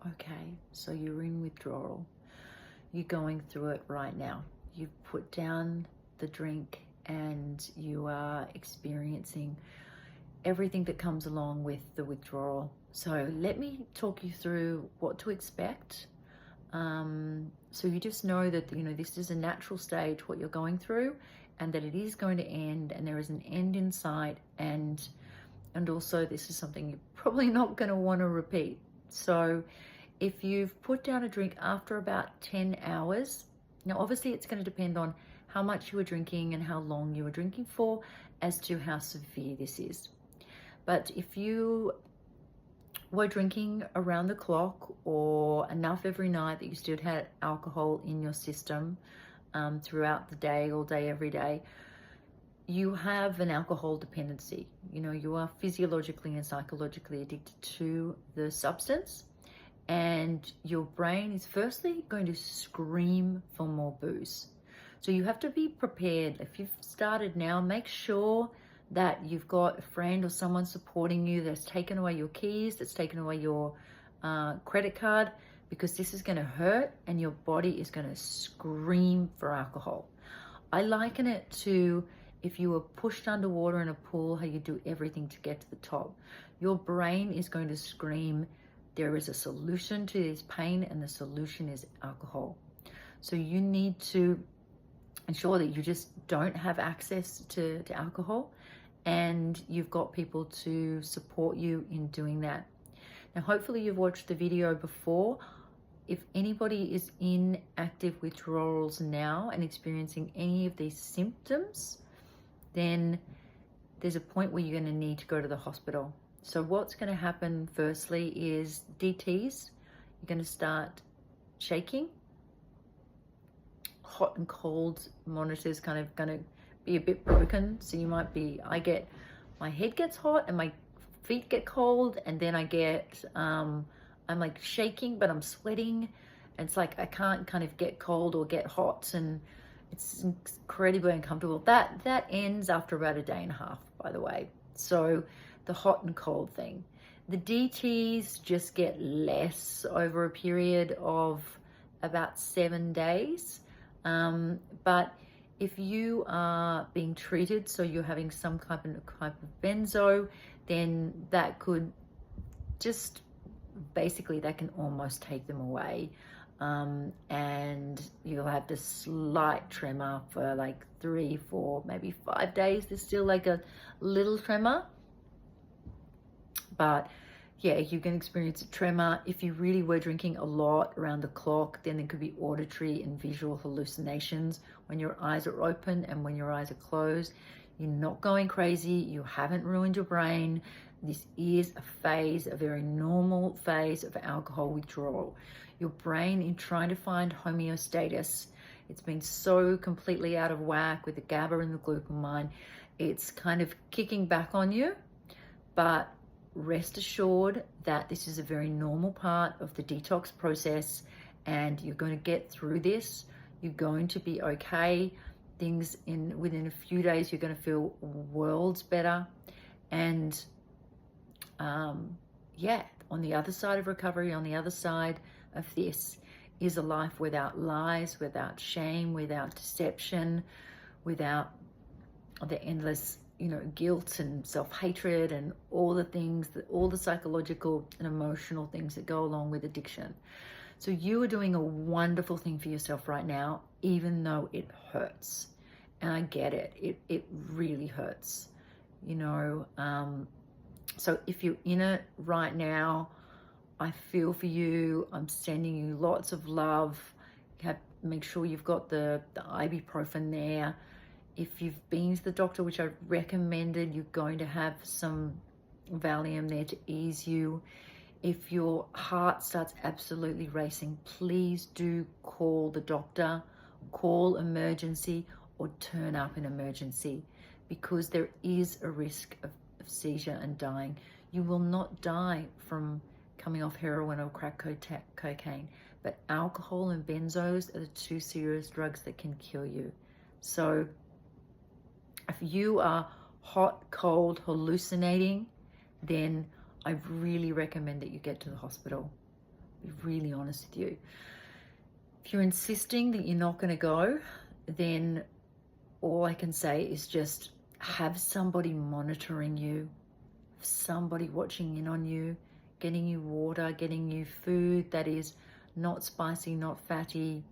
Okay, so you're in withdrawal. You're going through it right now. You've put down the drink and you are experiencing everything that comes along with the withdrawal. So let me talk you through what to expect. So you just know that, this is a natural stage, what you're going through, and that it is going to end, and there is an end in sight. And also this is something you're probably not going to want to repeat. So if you've put down a drink after about 10 hours, now obviously it's going to depend on how much you were drinking and how long you were drinking for as to how severe this is. But if you were drinking around the clock or enough every night that you still had alcohol in your system throughout the day, all day, every day, you have an alcohol dependency. You are physiologically and psychologically addicted to the substance, and your brain is firstly going to scream for more booze. So you have to be prepared. If you've started now, make sure that you've got a friend or someone supporting you that's taken away your keys, that's taken away your credit card, because this is going to hurt and your body is going to scream for alcohol. I liken it to if you were pushed underwater in a pool, how you do everything to get to the top. Your brain is going to scream, there is a solution to this pain, and the solution is alcohol. So you need to ensure that you just don't have access to alcohol, and you've got people to support you in doing that. Now, hopefully you've watched the video before. If anybody is in active withdrawals now and experiencing any of these symptoms, then there's a point where you're going to need to go to the hospital. So what's going to happen firstly is DTs. You're going to start shaking. Hot and cold monitors kind of going to be a bit broken. So you might be, my head gets hot and my feet get cold, and then I get, I'm like shaking, but I'm sweating. And it's like I can't kind of get cold or get hot, and it's incredibly uncomfortable. That ends after about a day and a half, by the way. So the hot and cold thing. The DTs just get less over a period of about 7 days. But if you are being treated, so you're having some type of benzo, then that could just, basically that can almost take them away. And you'll have this slight tremor for like 3, 4, maybe 5 days. There's still like a little tremor, but yeah, you can experience a tremor. If you really were drinking a lot around the clock, then there could be auditory and visual hallucinations when your eyes are open and when your eyes are closed. You're not going crazy. You haven't ruined your brain. This is a phase, a very normal phase of alcohol withdrawal. Your brain, in trying to find homeostasis, it's been so completely out of whack with the GABA and the glutamine, it's kind of kicking back on you. But rest assured that this is a very normal part of the detox process, and you're going to get through this. You're going to be okay. Within a few days, you're going to feel worlds better. And yeah, on the other side of recovery, on the other side of this, is a life without lies, without shame, without deception, without the endless guilt and self-hatred and all the things, all the psychological and emotional things that go along with addiction. So you are doing a wonderful thing for yourself right now, even though it hurts. And I get it. It really hurts, So if you're in it right now, I feel for you. I'm sending you lots of love. Make sure you've got the ibuprofen there. If you've been to the doctor, which I recommended, you're going to have some Valium there to ease you. If your heart starts absolutely racing, please do call the doctor, call emergency, or turn up in emergency, because there is a risk of seizure and dying. You will not die from coming off heroin or crack cocaine, but alcohol and benzos are the 2 serious drugs that can kill you. So if you are hot, cold, hallucinating, then I really recommend that you get to the hospital, be really honest with you. If you're insisting that you're not going to go, then all I can say is just have somebody monitoring you, somebody watching in on you, getting you water, getting you food that is not spicy, not fatty,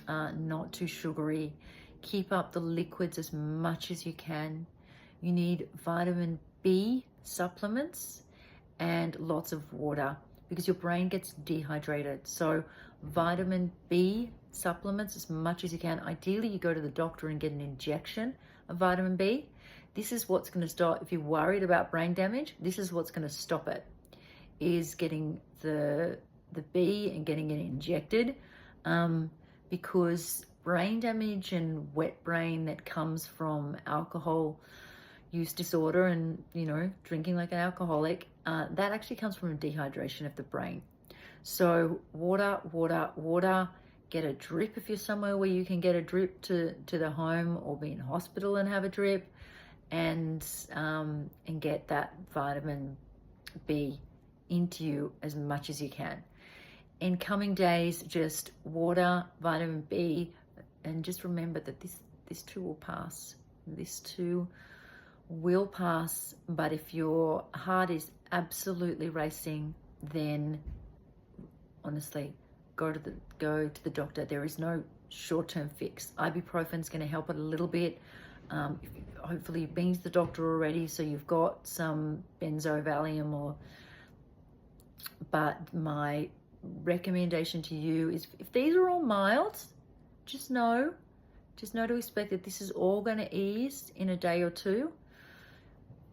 not too sugary. Keep up the liquids as much as you can. You need vitamin B supplements and lots of water because your brain gets dehydrated. So vitamin B supplements as much as you can. Ideally, you go to the doctor and get an injection of vitamin B. This is what's going to stop, if you're worried about brain damage, this is what's going to stop it, is getting the B and getting it injected, because brain damage and wet brain that comes from alcohol use disorder and, you know, drinking like an alcoholic, that actually comes from a dehydration of the brain. So water, water, water. Get a drip if you're somewhere where you can get a drip to the home, or be in hospital and have a drip, and get that vitamin B into you as much as you can. In coming days, just water, vitamin B, and just remember that this too will pass. This too will pass. But if your heart is absolutely racing, then honestly, go to the doctor. There is no short-term fix. Ibuprofen is going to help it a little bit. Hopefully you've been to the doctor already, so you've got some benzo Valium, but my recommendation to you is, if these are all mild, just know to expect that this is all going to ease in a day or two.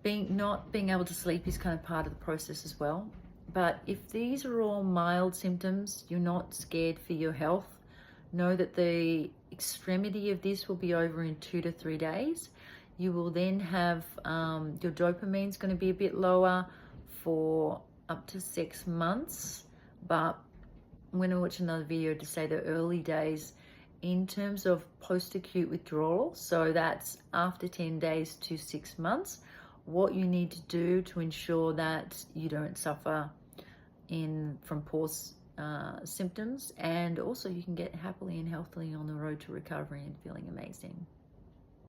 Not being able to sleep is kind of part of the process as well. But if these are all mild symptoms, you're not scared for your health, know that the extremity of this will be over in 2 to 3 days. You will then have, your dopamine's going to be a bit lower for up to 6 months. But I'm going to watch another video to say the early days in terms of post-acute withdrawal. So that's after 10 days to 6 months. What you need to do to ensure that you don't suffer from poor symptoms, and also you can get happily and healthily on the road to recovery and feeling amazing.